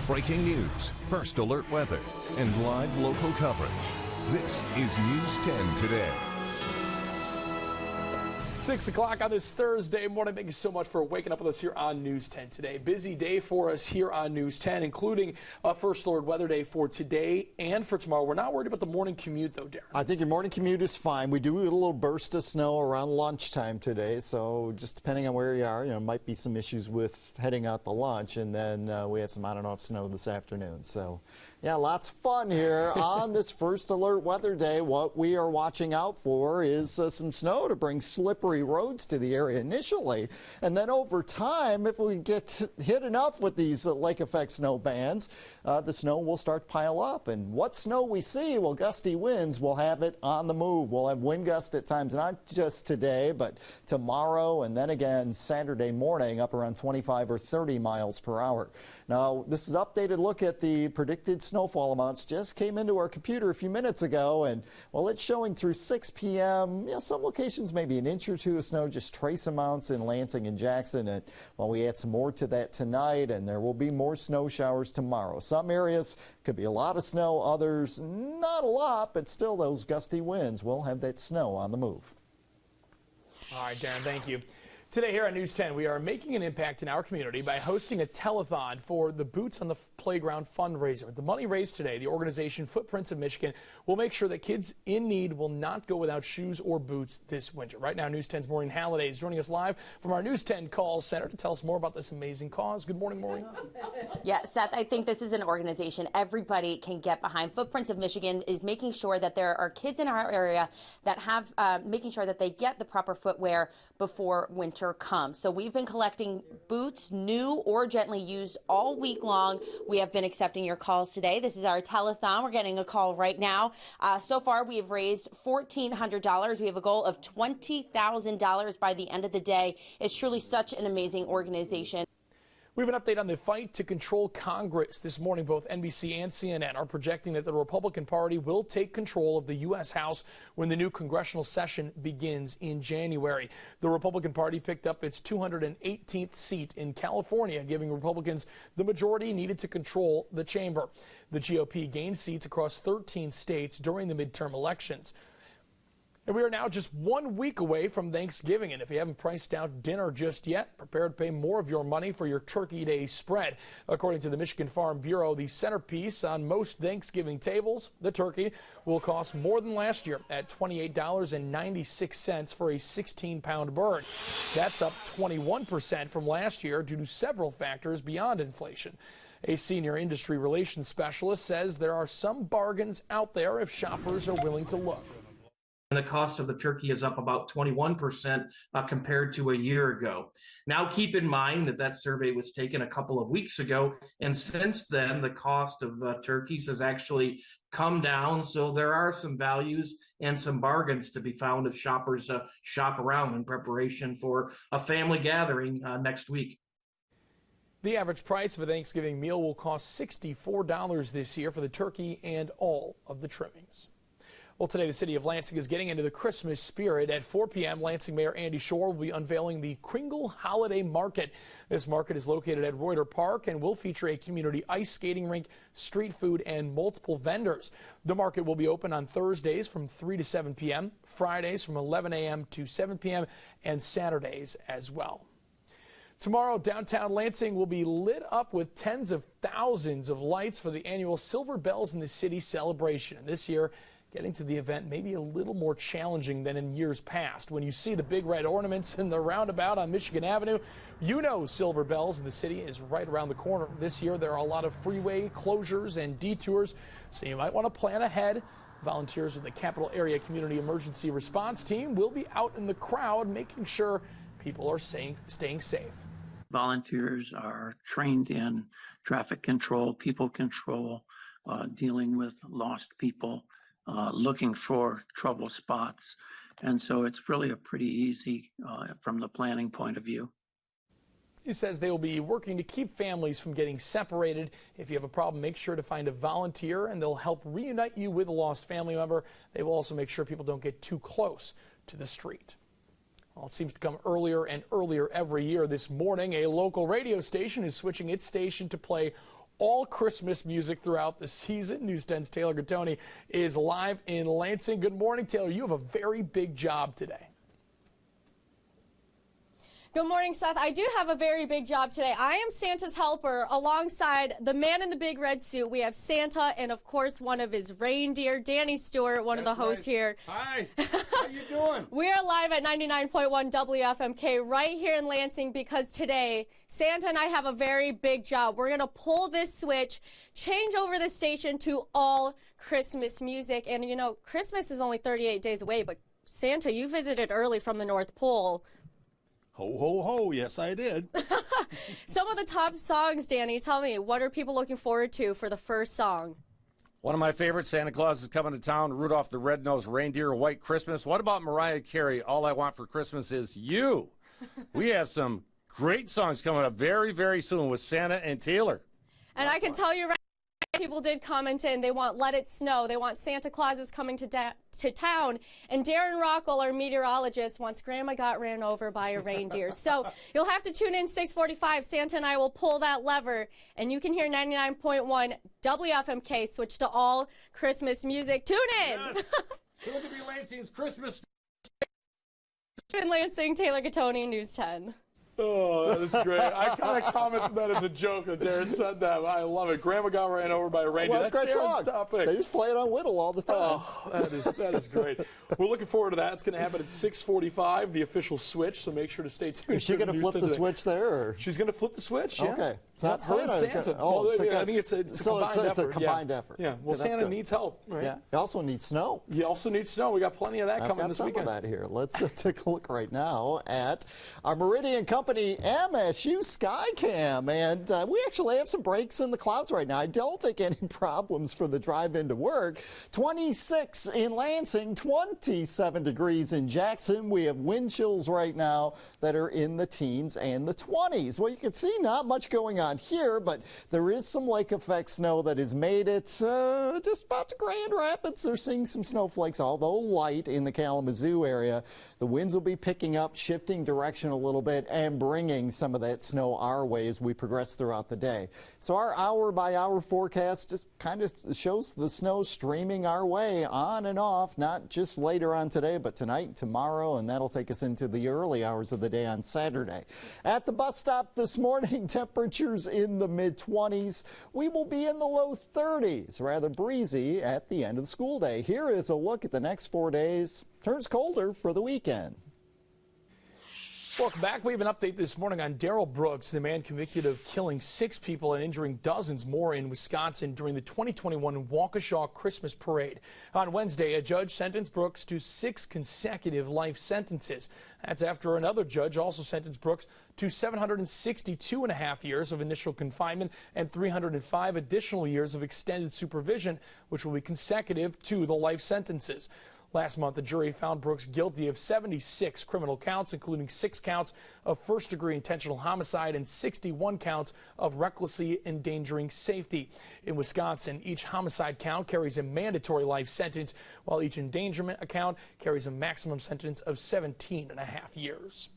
Breaking news, first alert weather, and live local coverage. This is News 10 Today. 6 o'clock on this Thursday morning. Thank you so much for waking up with us here on News 10 today. Busy day for us here on News 10, including a first alert weather day for today and for tomorrow. We're not worried about the morning commute, though, Darren. I think your morning commute is fine. We do get a little burst of snow around lunchtime today, so just depending on where you are, might be some issues with heading out to lunch, and then we have some on-and-off snow this afternoon. So, yeah, lots of fun here on this first alert weather day. What we are watching out for is some snow to bring slippery roads to the area initially, and then over time, if we get hit enough with these lake effect snow bands, the snow will start to pile up. And what snow we see, well, gusty winds will have it on the move. We'll have wind gusts at times, not just today, but tomorrow and then again Saturday morning, up around 25 or 30 miles per hour. Now, this is an updated look at the predicted snowfall amounts. Just came into our computer a few minutes ago, and well, it's showing through 6 p.m. Some locations maybe an inch or two of snow, just trace amounts in Lansing and Jackson. And well, we add some more to that tonight, and there will be more snow showers tomorrow. Some areas could be a lot of snow, others not a lot, but still those gusty winds will have that snow on the move. All right, Darren, thank you. Today here on News 10, we are making an impact in our community by hosting a telethon for the Boots on the Playground fundraiser. The money raised today, the organization Footprints of Michigan, will make sure that kids in need will not go without shoes or boots this winter. Right now, News 10's Maureen Halliday is joining us live from our News 10 call center to tell us more about this amazing cause. Good morning, Maureen. Yeah, Seth, I think this is an organization everybody can get behind. Footprints of Michigan is making sure that there are kids in our area that have, making sure that they get the proper footwear before winter comes. So we've been collecting boots, new or gently used, all week long. We have been accepting your calls today. This is our telethon. We're getting a call right now. So far, we have raised $1,400. We have a goal of $20,000 by the end of the day. It's truly such an amazing organization. We have an update on the fight to control Congress. This morning, both NBC and CNN are projecting that the Republican Party will take control of the U.S. House when the new congressional session begins in January. The Republican Party picked up its 218th seat in California, giving Republicans the majority needed to control the chamber. The GOP gained seats across 13 states during the midterm elections. And we are now just 1 week away from Thanksgiving, and if you haven't priced out dinner just yet, prepare to pay more of your money for your Turkey Day spread. According to the Michigan Farm Bureau, the centerpiece on most Thanksgiving tables, the turkey, will cost more than last year at $28.96 for a 16-pound bird. That's up 21% from last year due to several factors beyond inflation. A senior industry relations specialist says there are some bargains out there if shoppers are willing to look. And the cost of the turkey is up about 21% compared to a year ago. Now, keep in mind that that survey was taken a couple of weeks ago, and since then, the cost of turkeys has actually come down. So there are some values and some bargains to be found if shoppers shop around in preparation for a family gathering next week. The average price of a Thanksgiving meal will cost $64 this year for the turkey and all of the trimmings. Well, today the city of Lansing is getting into the Christmas spirit. At 4 p.m., Lansing Mayor Andy Shore will be unveiling the Kringle Holiday Market. This market is located at Reuter Park and will feature a community ice skating rink, street food, and multiple vendors. The market will be open on Thursdays from 3 to 7 p.m., Fridays from 11 a.m. to 7 p.m., and Saturdays as well. Tomorrow, downtown Lansing will be lit up with tens of thousands of lights for the annual Silver Bells in the City celebration. And this year, getting to the event may be a little more challenging than in years past. When you see the big red ornaments in the roundabout on Michigan Avenue, you know Silver Bells in the City is right around the corner. This year, there are a lot of freeway closures and detours, so you might want to plan ahead. Volunteers with the Capital Area Community Emergency Response Team will be out in the crowd, making sure people are staying safe. Volunteers are trained in traffic control, people control, dealing with lost people, looking for trouble spots. And so it's really a pretty easy from the planning point of view. He says they will be working to keep families from getting separated. If you have a problem, make sure to find a volunteer and they'll help reunite you with a lost family member. They will also make sure people don't get too close to the street. Well, it seems to come earlier and earlier every year. This morning, a local radio station is switching its station to play all Christmas music throughout the season. News 10's Taylor Gattoni is live in Lansing. Good morning, Taylor. You have a very big job today. Good morning, Seth. I do have a very big job today. I am Santa's helper alongside the man in the big red suit. We have Santa and, of course, one of his reindeer, Danny Stewart, one of the hosts here. Hi. How you doing? We are live at 99.1 WFMK right here in Lansing because today Santa and I have a very big job. We're going to pull this switch, change over the station to all Christmas music. And, you know, Christmas is only 38 days away, but Santa, you visited early from the North Pole. Ho, ho, ho. Yes, I did. Some of the top songs, Danny, tell me, what are people looking forward to for the first song? One of my favorites, Santa Claus is Coming to Town, Rudolph the Red-Nosed Reindeer, White Christmas. What about Mariah Carey, All I Want for Christmas Is You? We have some great songs coming up very, very soon with Santa and Taylor. And I can tell you right now, people did comment in, they want Let It Snow, they want Santa Claus is Coming to Town, and Darren Rockwell, our meteorologist, wants Grandma Got Ran Over by a Reindeer. So you'll have to tune in 6:45. Santa and I will pull that lever, and you can hear 99.1 WFMK switch to all Christmas music. Tune in! Yes. Soon to be Lansing's Christmas. In Lansing, Taylor Gattoni, News 10. Oh, that is great. I kind of commented that as a joke that Darren said that. I love it. Grandma Got Ran Over by a Reindeer. Well, that's a great Darren's song. topic. They just play it on Whittle all the time. Oh, that is great. We're looking forward to that. It's going to happen at 6:45, the official switch, so make sure to stay tuned. Is she going to flip the switch there? Or? She's going to flip the switch, yeah. Okay. It's not Her and Santa. Santa. Oh, I think it's a combined effort. It's a combined effort. Yeah, well, Okay, Santa needs help, right? Yeah. You also need snow. You also need snow. We got plenty of that coming this I've got weekend. some of that here. Let's take a look right now at our Meridian Company MSU Skycam. And we actually have some breaks in the clouds right now. I don't think any problems for the drive into work. 26 in Lansing, 27 degrees in Jackson. We have wind chills right now that are in the teens and the 20s. Well, you can see not much going on here, but there is some lake effect snow that has made it just about to Grand Rapids. They're seeing some snowflakes, although light in the Kalamazoo area. The winds will be picking up, shifting direction a little bit, and bringing some of that snow our way as we progress throughout the day. So our hour-by-hour forecast just kind of shows the snow streaming our way on and off, not just later on today, but tonight and tomorrow, and that'll take us into the early hours of the day on Saturday. At the bus stop this morning, temperatures in the mid-20s. We will be in the low 30s, rather breezy at the end of the school day. Here is a look at the next 4 days. Turns colder for the weekend. Welcome back. We have an update this morning on Darrell Brooks, the man convicted of killing 6 people and injuring dozens more in Wisconsin during the 2021 Waukesha Christmas Parade. On Wednesday, a judge sentenced Brooks to 6 consecutive life sentences. That's after another judge also sentenced Brooks to 762.5 years of initial confinement and 305 additional years of extended supervision, which will be consecutive to the life sentences. Last month, the jury found Brooks guilty of 76 criminal counts, including 6 counts of first-degree intentional homicide and 61 counts of recklessly endangering safety. In Wisconsin, each homicide count carries a mandatory life sentence, while each endangerment account carries a maximum sentence of 17.5 years.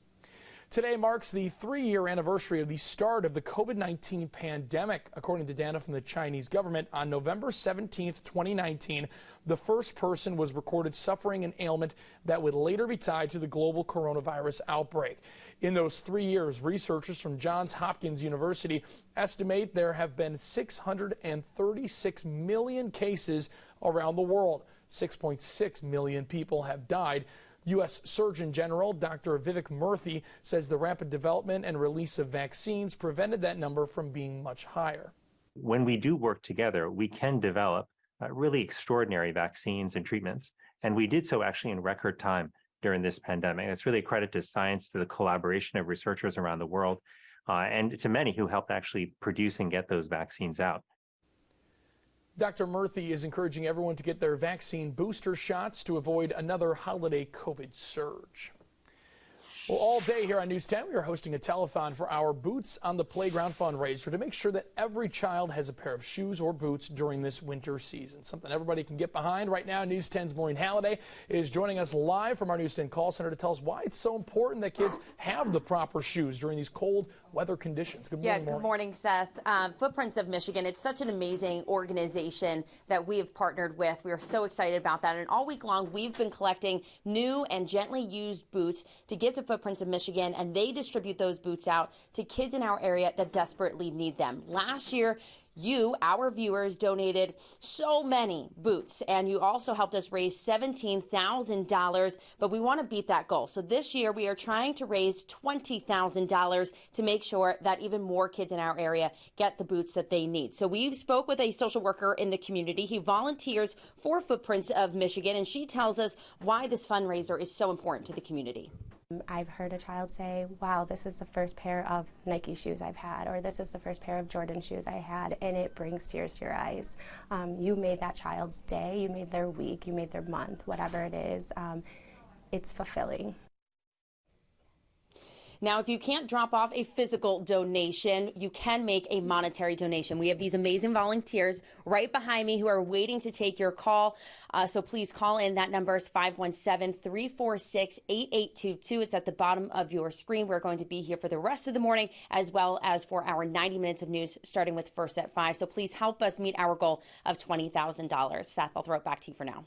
Today marks the 3-year anniversary of the start of the COVID-19 pandemic. According to data from the Chinese government, on November 17, 2019, the first person was recorded suffering an ailment that would later be tied to the global coronavirus outbreak. In those 3 years, researchers from Johns Hopkins University estimate there have been 636 million cases around the world. 6.6 million people have died. U.S. Surgeon General Dr. Vivek Murthy says the rapid development and release of vaccines prevented that number from being much higher. When we do work together, we can develop really extraordinary vaccines and treatments. And we did so actually in record time during this pandemic. It's really a credit to science, to the collaboration of researchers around the world, and to many who helped actually produce and get those vaccines out. Dr. Murthy is encouraging everyone to get their vaccine booster shots to avoid another holiday COVID surge. Well, all day here on News 10, we are hosting a telethon for our Boots on the Playground fundraiser to make sure that every child has a pair of shoes or boots during this winter season. Something everybody can get behind. Right now, News 10's Maureen Halliday is joining us live from our News 10 call center to tell us why it's so important that kids have the proper shoes during these cold weather conditions. Good morning, Good morning, Seth. Footprints of Michigan, it's such an amazing organization that we have partnered with. We are so excited about that. And all week long, we've been collecting new and gently used boots to give to Footprints of Michigan, and they distribute those boots out to kids in our area that desperately need them. Last year, you, our viewers, donated so many boots, and you also helped us raise $17,000, but we want to beat that goal. So this year, we are trying to raise $20,000 to make sure that even more kids in our area get the boots that they need. So we spoke with a social worker in the community. He volunteers for Footprints of Michigan, and she tells us why this fundraiser is so important to the community. I've heard a child say, wow, this is the first pair of Nike shoes I've had, or this is the first pair of Jordan shoes I had, and it brings tears to your eyes. You made that child's day, you made their week, you made their month, whatever it is. It's fulfilling. Now, if you can't drop off a physical donation, you can make a monetary donation. We have these amazing volunteers right behind me who are waiting to take your call. So please call in. That number is 517-346-8822. It's at the bottom of your screen. We're going to be here for the rest of the morning, as well as for our 90 minutes of news, starting with First at 5. So please help us meet our goal of $20,000. Seth, I'll throw it back to you for now.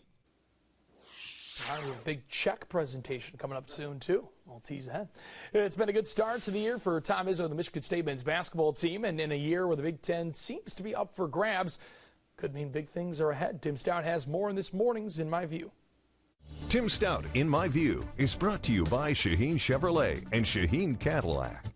All right, we have a big check presentation coming up soon, too. I'll tease ahead. It's been a good start to the year for Tom Izzo, the Michigan State men's basketball team, and in a year where the Big Ten seems to be up for grabs, could mean big things are ahead. Tim Stout has more in this morning's In My View. Tim Stout, In My View, is brought to you by Shaheen Chevrolet and Shaheen Cadillac.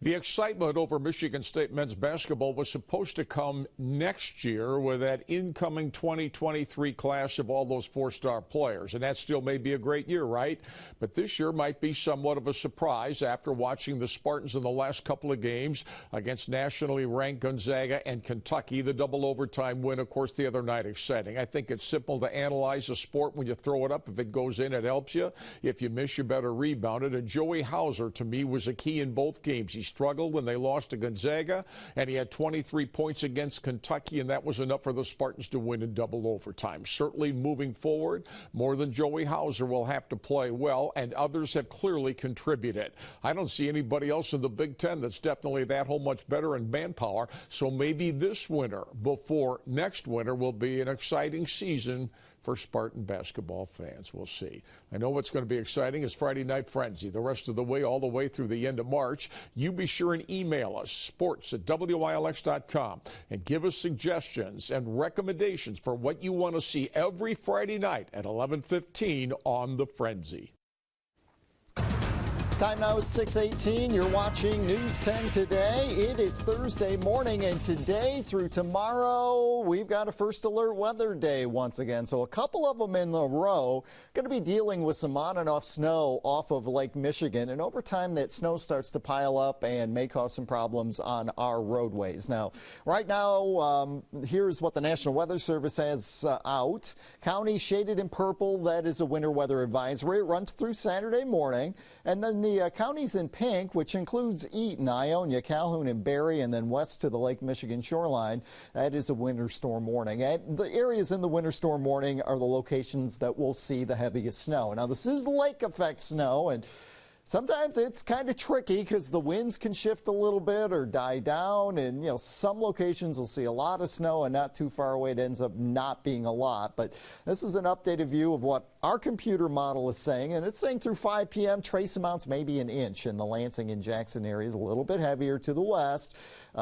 The excitement over Michigan State men's basketball was supposed to come next year with that incoming 2023 class of all those four-star players. And that still may be a great year, right? But this year might be somewhat of a surprise after watching the Spartans in the last couple of games against nationally ranked Gonzaga and Kentucky. The double overtime win, of course, the other night exciting. I think it's simple to analyze a sport when you throw it up. If it goes in, it helps you. If you miss, you better rebound it. And Joey Hauser, to me, was a key in both games. He struggled when they lost to Gonzaga, and he had 23 points against Kentucky, and that was enough for the Spartans to win in double overtime. Certainly moving forward, more than Joey Hauser will have to play well, and others have clearly contributed. I don't see anybody else in the Big Ten that's definitely that whole much better in manpower, so maybe this winter before next winter will be an exciting season for Spartan basketball fans. We'll see. I know what's going to be exciting is Friday Night Frenzy. The rest of the way, all the way through the end of March. You be sure and email us, sports@WILX.com, and give us suggestions and recommendations for what you want to see every Friday night at 11:15 on The Frenzy. Time now is 6:18. You're watching News 10 Today. It is Thursday morning, and today through tomorrow, we've got a first alert weather day once again. So a couple of them in a row. Going to be dealing with some on and off snow off of Lake Michigan. And over time, that snow starts to pile up and may cause some problems on our roadways. Now, right now, here's what the National Weather Service has out. Counties shaded in purple, that is a winter weather advisory. It runs through Saturday morning. And then the counties in pink, which includes Eaton, Ionia, Calhoun, and Barry, and then west to the Lake Michigan shoreline, that is a winter storm warning. And the areas in the winter storm warning are the locations that will see the heaviest snow. Now, this is lake effect snow, and sometimes it's kind of tricky because the winds can shift a little bit or die down, and some locations will see a lot of snow, and not too far away it ends up not being a lot. But this is an updated view of what our computer model is saying, and it's saying through 5 p.m. trace amounts maybe an inch in the Lansing and Jackson areas, a little bit heavier to the west.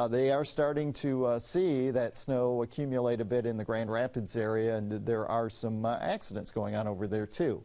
They are starting to see that snow accumulate a bit in the Grand Rapids area, and there are some accidents going on over there too.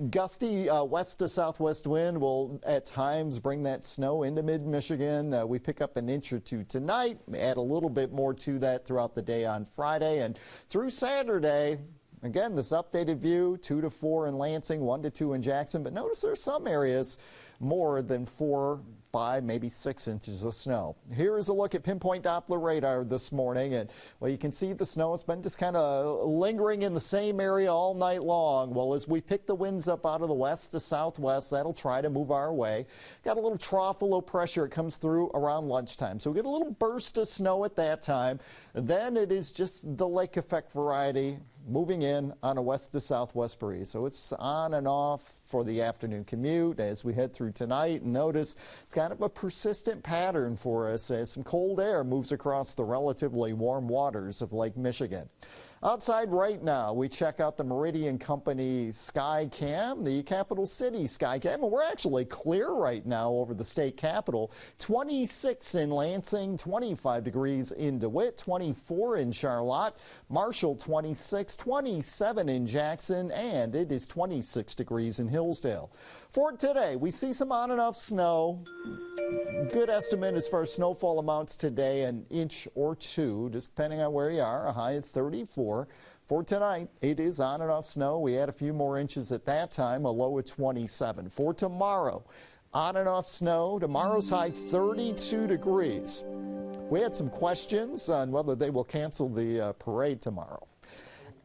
Gusty west to southwest wind will at times bring that snow into mid-Michigan. We pick up an inch or two tonight, add a little bit more to that throughout the day on Friday, and through Saturday. Again, this updated view, 2 to 4 in Lansing, 1 to 2 in Jackson. But notice there are some areas more than 4, 5, maybe 6 inches of snow. Here is a look at pinpoint Doppler radar this morning, and well, you can see the snow has been just kind of lingering in the same area all night long. Well, as we pick the winds up out of the west to southwest, that'll try to move our way. Got a little trough of low pressure. It comes through around lunchtime, so we get a little burst of snow at that time. Then it is just the lake effect variety moving in on a west to southwest breeze. So it's on and off for the afternoon commute as we head through tonight. And notice it's kind of a persistent pattern for us as some cold air moves across the relatively warm waters of Lake Michigan. Outside right now, we check out the Meridian Company Skycam, the Capital City Skycam, and we're actually clear right now over the state capitol. 26 in Lansing, 25 degrees in DeWitt, 24 in Charlotte, Marshall 26, 27 in Jackson, and it is 26 degrees in Hillsdale. For today, we see some on and off snow. Good estimate as far as snowfall amounts today, an inch or 2, just depending on where you are, a high of 34. For tonight, it is on and off snow. We had a few more inches at that time, a low of 27. For tomorrow, on and off snow. Tomorrow's high 32 degrees. We had some questions on whether they will cancel the parade tomorrow.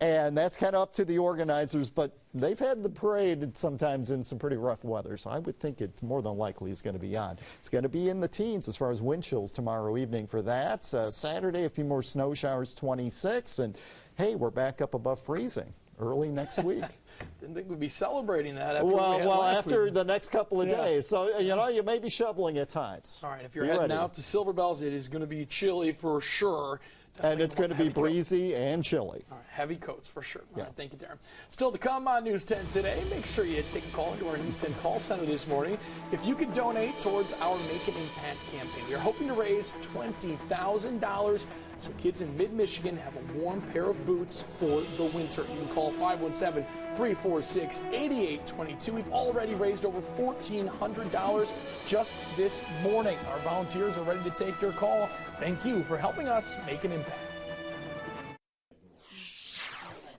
And that's kind of up to the organizers, but they've had the parade sometimes in some pretty rough weather, so I would think it more than likely is going to be on. It's going to be in the teens as far as wind chills tomorrow evening for that. Saturday, a few more snow showers, 26, and hey, we're back up above freezing early next week. Didn't think we'd be celebrating that after after the next couple of days. So, you may be shoveling at times. All right, if you're heading out to Silver Bells, it is going to be chilly for sure. And it's going to be breezy and chilly. All right, heavy coats for sure. All right, thank you, Darren. Still to come on News 10 today. Make sure you take a call into our News 10 call center this morning. If you could donate towards our Make an Impact campaign, we are hoping to raise $20,000 so kids in mid-Michigan have a warm pair of boots for the winter. You can call 517-346-8822. We've already raised over $1,400 just this morning. Our volunteers are ready to take your call. Thank you for helping us make an impact.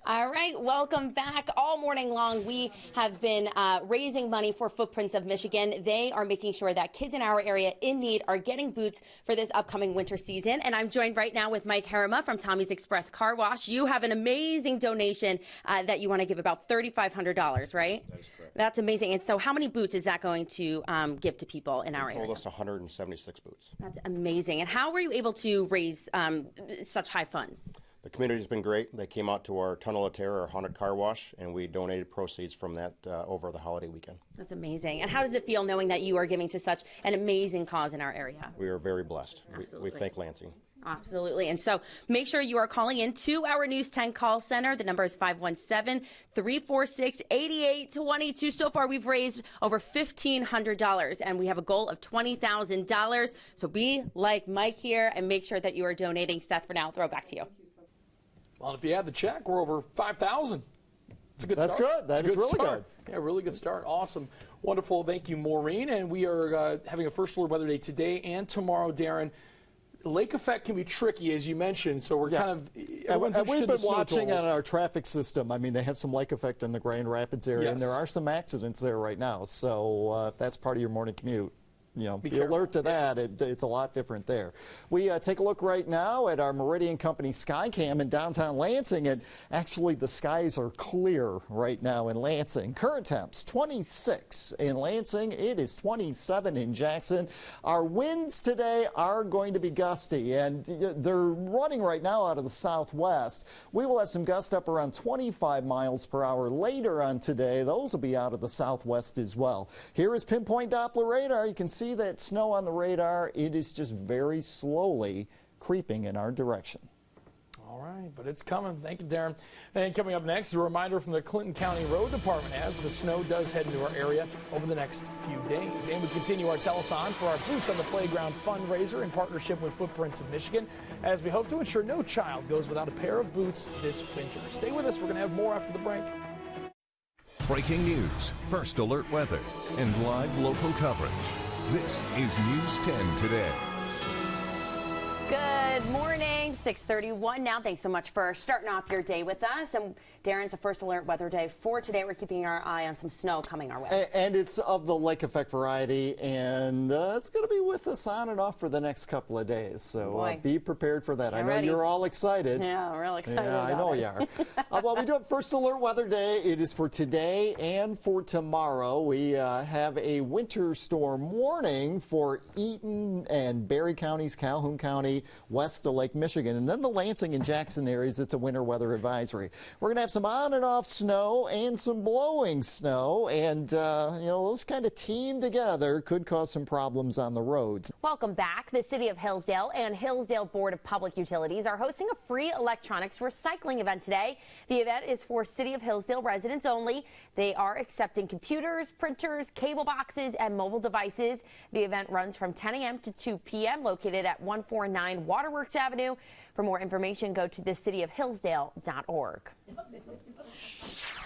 All right, welcome back. All morning long, we have been raising money for Footprints of Michigan. They are making sure that kids in our area in need are getting boots for this upcoming winter season. And I'm joined right now with Mike Harima from Tommy's Express Car Wash. You have an amazing donation that you want to give, about $3,500, right? That is correct. That's amazing. And so how many boots is that going to give to people in our area? Told us 176 boots. That's amazing. And how were you able to raise such high funds? The community's been great. They came out to our Tunnel of Terror, our haunted car wash, and we donated proceeds from that over the holiday weekend. That's amazing. And how does it feel knowing that you are giving to such an amazing cause in our area? We are very blessed. We thank Lansing. Absolutely. And so make sure you are calling in to our News 10 call center. The number is 517-346-8822. So far, we've raised over $1,500, and we have a goal of $20,000. So be like Mike here and make sure that you are donating. Seth, for now, I'll throw it back to you. Well, if you add the check, we're over 5,000. It's a good start. That's good. That is really good. Yeah, really good start. Awesome. Wonderful. Thank you, Maureen. And we are having a first alert weather day today and tomorrow, Darren. Lake effect can be tricky, as you mentioned, so we're kind of everyone's interested in the snow totals. We've been watching on our traffic system. I mean, they have some lake effect in the Grand Rapids area, and there are some accidents there right now. So if that's part of your morning commute, be alert to that. It's a lot different there. We take a look right now at our Meridian Company Skycam in downtown Lansing, and actually the skies are clear right now in Lansing. Current temps 26 in Lansing. It is 27 in Jackson. Our winds today are going to be gusty, and they're running right now out of the southwest. We will have some gusts up around 25 miles per hour later on today. Those will be out of the southwest as well. Here is pinpoint Doppler radar. You can see that snow on the radar. It is just very slowly creeping in our direction. All right, but it's coming. Thank you, Darren. And coming up next, a reminder from the Clinton County Road Department as the snow does head into our area over the next few days. And we continue our telethon for our Boots on the Playground fundraiser in partnership with Footprints of Michigan, as we hope to ensure no child goes without a pair of boots this winter. Stay with us. We're going to have more after the break. Breaking news, first alert weather, and live local coverage. This is News 10 Today. Good morning. 6:31 now. Thanks so much for starting off your day with us. And Darren's a first alert weather day for today. We're keeping our eye on some snow coming our way. And it's of the lake effect variety, and it's going to be with us on and off for the next couple of days. So be prepared for that. I know you're all excited. Yeah, we're real excited. Yeah, I know you are. Well, we do have first alert weather day. It is for today and for tomorrow. We have a winter storm warning for Eaton and Berry counties, Calhoun County, west of Lake Michigan, and then the Lansing and Jackson areas. It's a winter weather advisory. We're going to have some on and off snow and some blowing snow, and those kind of team together could cause some problems on the roads. Welcome back. The City of Hillsdale and Hillsdale Board of Public Utilities are hosting a free electronics recycling event today. The event is for City of Hillsdale residents only. They are accepting computers, printers, cable boxes, and mobile devices. The event runs from 10 a.m. to 2 p.m. located at 149 Waterworks Avenue. For more information, go to thecityofhillsdale.org.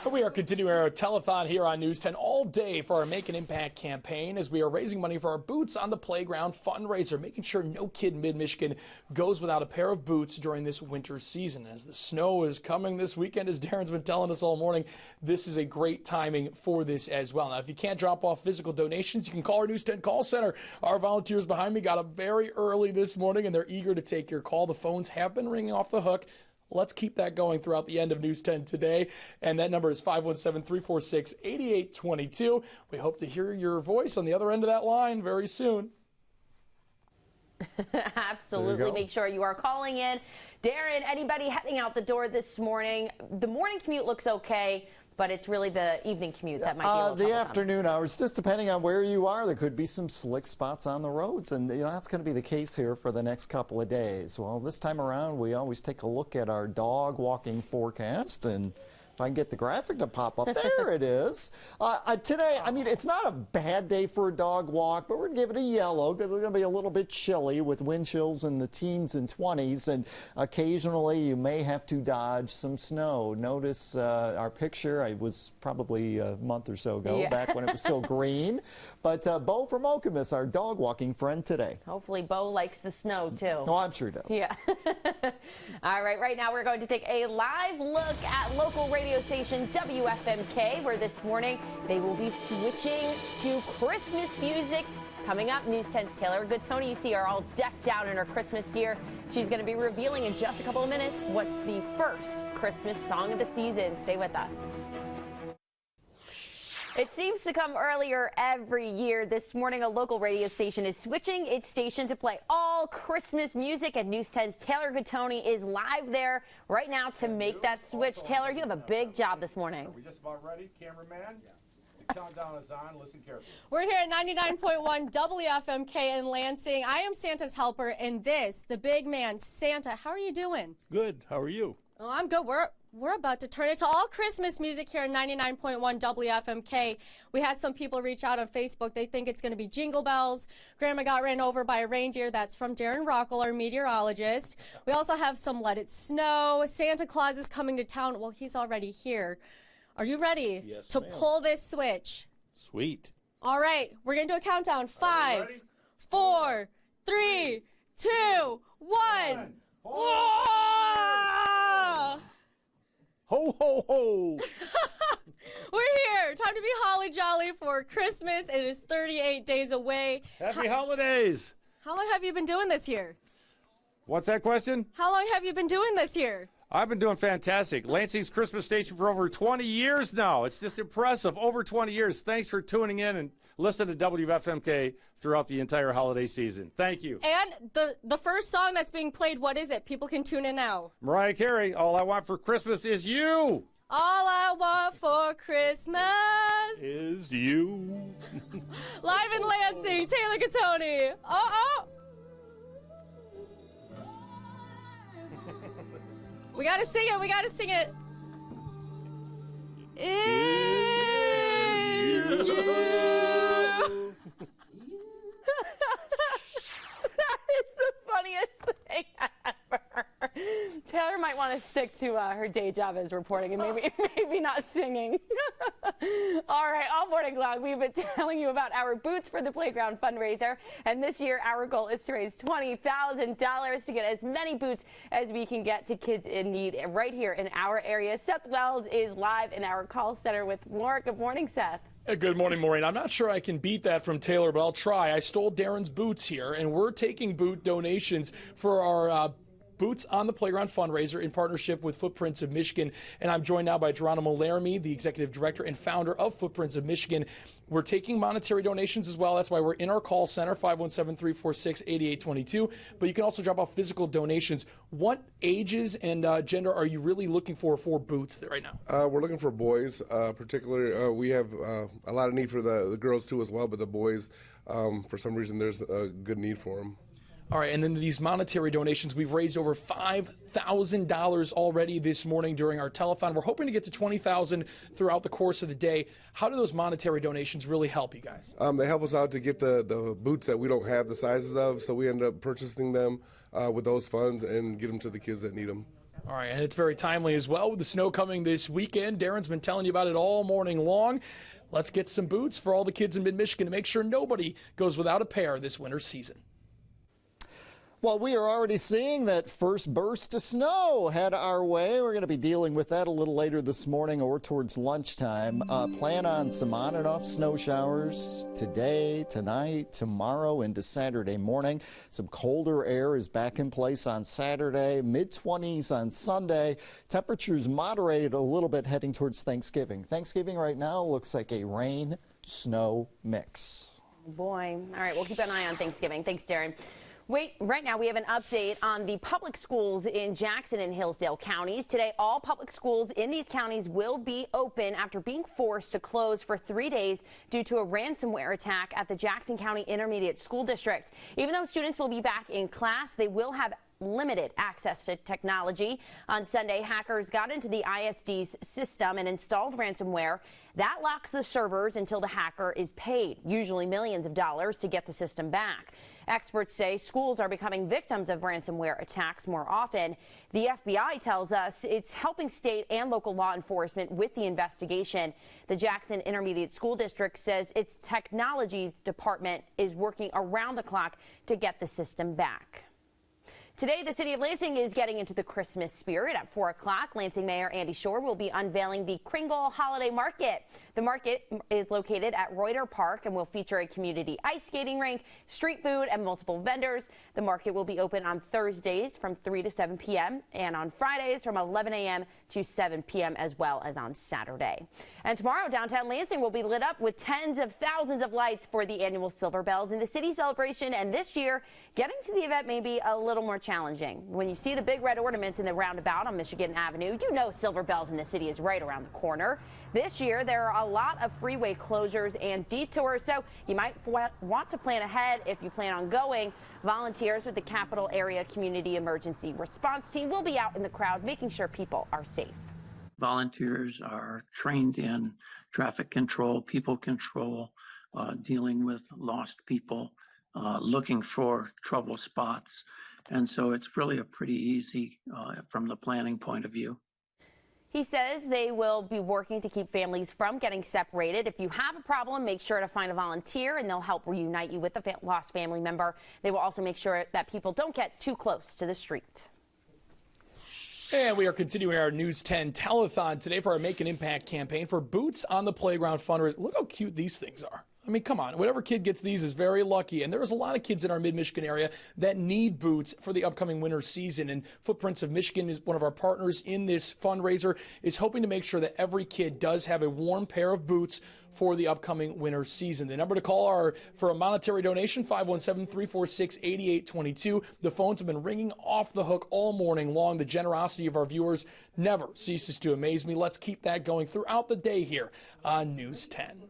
We are continuing our telethon here on News 10 all day for our Make an Impact campaign as we are raising money for our Boots on the Playground fundraiser, making sure no kid in mid-Michigan goes without a pair of boots during this winter season. As the snow is coming this weekend, as Darren's been telling us all morning, this is a great timing for this as well. Now, if you can't drop off physical donations, you can call our News 10 call center. Our volunteers behind me got up very early this morning, and they're eager to take your call. The phones have been ringing off the hook. Let's keep that going throughout the end of News 10 today. And that number is 517-346-8822. We hope to hear your voice on the other end of that line very soon. Absolutely. Make sure you are calling in. Darren, anybody heading out the door this morning? The morning commute looks okay, but it's really the evening commute that might be a little the afternoon hours, just depending on where you are, there could be some slick spots on the roads, and that's going to be the case here for the next couple of days. Well, this time around, we always take a look at our dog walking forecast, and if I can get the graphic to pop up, there it is. Today, I mean, it's not a bad day for a dog walk, but we're going to give it a yellow because it's going to be a little bit chilly with wind chills in the teens and 20s, and occasionally you may have to dodge some snow. Notice our picture. I was probably a month or so ago, back when it was still green. But Bo from Okemos, our dog walking friend today. Hopefully Bo likes the snow, too. Oh, I'm sure he does. Yeah. All right now we're going to take a live look at local radio station WFMK, where this morning they will be switching to Christmas music. Coming up, News 10's Taylor Good-Tony, you see her all decked out in her Christmas gear. She's going to be revealing in just a couple of minutes what's the first Christmas song of the season. Stay with us. It seems to come earlier every year. This morning, a local radio station is switching its station to play all Christmas music, and News 10's Taylor Good-Tony is live there right now to make that switch. Taylor, you have a big job this morning. Are we just about ready, cameraman? The countdown is on. Listen carefully. We're here at 99.1 WFMK in Lansing. I am Santa's helper, and this, the big man, Santa. How are you doing? Good. How are you? Oh, I'm good. We're about to turn it to all Christmas music here at 99.1 WFMK. We had some people reach out on Facebook. They think it's going to be Jingle Bells. Grandma got ran over by a reindeer. That's from Darren Rockel, our meteorologist. We also have some Let It Snow. Santa Claus is coming to town. Well, he's already here. Are you ready to pull this switch? Sweet. All right. We're going to do a countdown. 5, 4, 3, 2, 1. Whoa! Ho, ho, ho! We're here. Time to be holly jolly for Christmas. It is 38 days away. Happy holidays! How long have you been doing this year? What's that question? How long have you been doing this year? I've been doing fantastic. Lansing's Christmas station for over 20 years now. It's just impressive. Over 20 years. Thanks for tuning in and listening to WFMK throughout the entire holiday season. Thank you. And the first song that's being played, what is it? People can tune in now. Mariah Carey, All I Want for Christmas Is You. All I want for Christmas is you. Live in Lansing, Taylor Good-Tony. We gotta sing it. Is you. That is the funniest thing ever. Taylor might want to stick to her day job as reporting and maybe not singing. All right, all morning long, we've been telling you about our Boots for the Playground fundraiser. And this year, our goal is to raise $20,000 to get as many boots as we can get to kids in need right here in our area. Seth Wells is live in our call center with more. Good morning, Seth. Good morning, Maureen. I'm not sure I can beat that from Taylor, but I'll try. I stole Darren's boots here, and we're taking boot donations for our Boots on the Playground fundraiser in partnership with Footprints of Michigan. And I'm joined now by Geronimo Laramie, the executive director and founder of Footprints of Michigan. We're taking monetary donations as well. That's why we're in our call center, 517-346-8822. But you can also drop off physical donations. What ages and gender are you really looking for boots right now? We're looking for boys, particularly. We have a lot of need for the girls too as well, but the boys, for some reason, there's a good need for them. All right, and then these monetary donations, we've raised over $5,000 already this morning during our telethon. We're hoping to get to $20,000 throughout the course of the day. How do those monetary donations really help you guys? They help us out to get the boots that we don't have the sizes of, so we end up purchasing them with those funds and get them to the kids that need them. All right, and it's very timely as well with the snow coming this weekend. Darren's been telling you about it all morning long. Let's get some boots for all the kids in mid-Michigan to make sure nobody goes without a pair this winter season. Well, we are already seeing that first burst of snow head our way. We're going to be dealing with that a little later this morning or towards lunchtime. Plan on some on and off snow showers today, tonight, tomorrow into Saturday morning. Some colder air is back in place on Saturday, mid-20s on Sunday. Temperatures moderated a little bit heading towards Thanksgiving. Thanksgiving right now looks like a rain-snow mix. Boy. All right, we'll keep an eye on Thanksgiving. Thanks, Darren. Right now we have an update on the public schools in Jackson and Hillsdale counties. Today, all public schools in these counties will be open after being forced to close for 3 days due to a ransomware attack at the Jackson County Intermediate School District. Even though students will be back in class, they will have limited access to technology. On Sunday, hackers got into the ISD's system and installed ransomware. That locks the servers until the hacker is paid, usually millions of dollars, to get the system back. Experts say schools are becoming victims of ransomware attacks more often. The FBI tells us it's helping state and local law enforcement with the investigation. The Jackson Intermediate School District says its technologies department is working around the clock to get the system back. Today, the city of Lansing is getting into the Christmas spirit. At 4 o'clock, Lansing Mayor Andy Shore will be unveiling the Kringle Holiday Market. The market is located at Reuter Park and will feature a community ice skating rink, street food, and multiple vendors. The market will be open on Thursdays from 3 to 7 p.m. and on Fridays from 11 a.m. to 7 p.m. as well as on Saturday. And tomorrow, downtown Lansing will be lit up with tens of thousands of lights for the annual Silver Bells in the city celebration. And this year, getting to the event may be a little more challenging. When you see the big red ornaments in the roundabout on Michigan Avenue, you know Silver Bells in the city is right around the corner. This year, there are a lot of freeway closures and detours, so you might want to plan ahead if you plan on going. Volunteers with the Capital Area Community Emergency Response Team will be out in the crowd making sure people are safe. Volunteers are trained in traffic control, people control, dealing with lost people, looking for trouble spots. And so it's really a pretty easy from the planning point of view. He says they will be working to keep families from getting separated. If you have a problem, make sure to find a volunteer and they'll help reunite you with a lost family member. They will also make sure that people don't get too close to the street. And we are continuing our News 10 telethon today for our Make an Impact campaign for Boots on the Playground fundraiser. Look how cute these things are. I mean, come on. Whatever kid gets these is very lucky. And there's a lot of kids in our mid-Michigan area that need boots for the upcoming winter season. And Footprints of Michigan is one of our partners in this fundraiser, is hoping to make sure that every kid does have a warm pair of boots for the upcoming winter season. The number to call are for a monetary donation, 517-346-8822. The phones have been ringing off the hook all morning long. The generosity of our viewers never ceases to amaze me. Let's keep that going throughout the day here on News 10.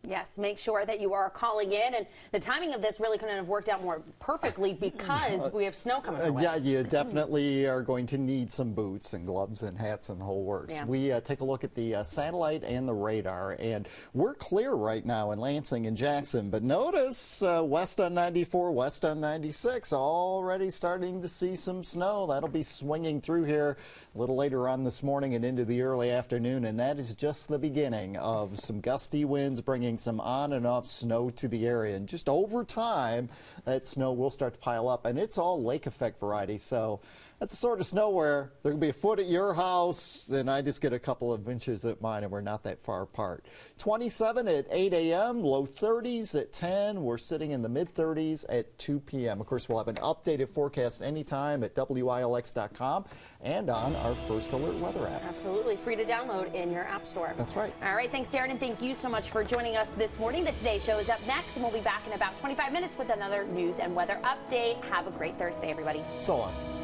Yes, make sure that you are calling in. And the timing of this really couldn't have worked out more perfectly because we have snow coming our way. Yeah, you definitely are going to need some boots and gloves and hats and the whole works. Yeah. We take a look at the satellite and the radar, and we're clear right now in Lansing and Jackson. But notice west on 94, west on 96, already starting to see some snow. That'll be swinging through here a little later on this morning and into the early afternoon, and that is just the beginning of some gusty winds bringing some on and off snow to the area. And just over time, that snow will start to pile up, and it's all lake effect variety. So that's the sort of snow where there can be a foot at your house, and I just get a couple of inches at mine, and we're not that far apart. 27 at 8 a.m., low 30s at 10. We're sitting in the mid-30s at 2 p.m. Of course, we'll have an updated forecast anytime at WILX.com and on our First Alert weather app. Absolutely. Free to download in your app store. That's right. All right. Thanks, Darren, and thank you so much for joining us this morning. The Today Show is up next, and we'll be back in about 25 minutes with another news and weather update. Have a great Thursday, everybody. So long.